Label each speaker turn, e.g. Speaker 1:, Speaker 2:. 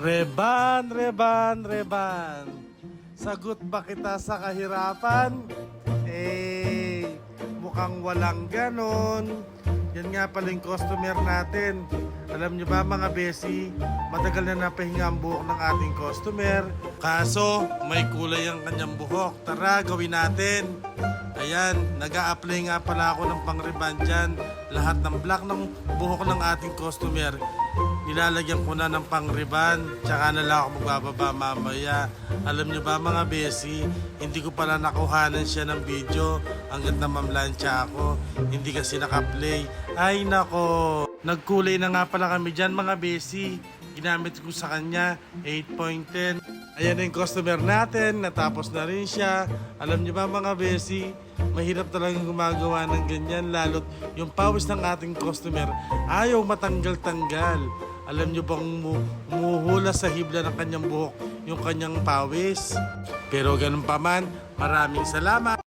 Speaker 1: Reban, Reban, Reban, sagot ba kita sa kahirapan? Mukhang walang ganon. Yan nga pala yung customer natin. Alam nyo ba mga besi, matagal na napahinga ang buhok ng ating customer. Kaso, may kulay ang kanyang buhok. Tara, gawin natin. Ayan, nag-a-apply nga pala ako ng pang-reban dyan. Lahat ng black ng buhok ng ating customer, nilalagyan ko na ng pang-reban. Tsaka na lang ako magbababa mamaya. Alam nyo ba mga besi, hindi ko pala nakuhanan siya ng video hanggat na mamlansya ako. Hindi kasi naka-play. Ay nako, nagkulay na nga pala kami dyan mga besi. Ginamit ko sa kanya 8.10. Ayan na yung customer natin, natapos na rin siya. Alam nyo ba mga besi, mahirap talagang gumagawa ng ganyan, lalo't yung pawis ng ating customer ayaw matanggal-tanggal. Alam nyo bang umuhula sa hibla ng kanyang buhok yung kanyang pawis? Pero ganun pa man, maraming salamat!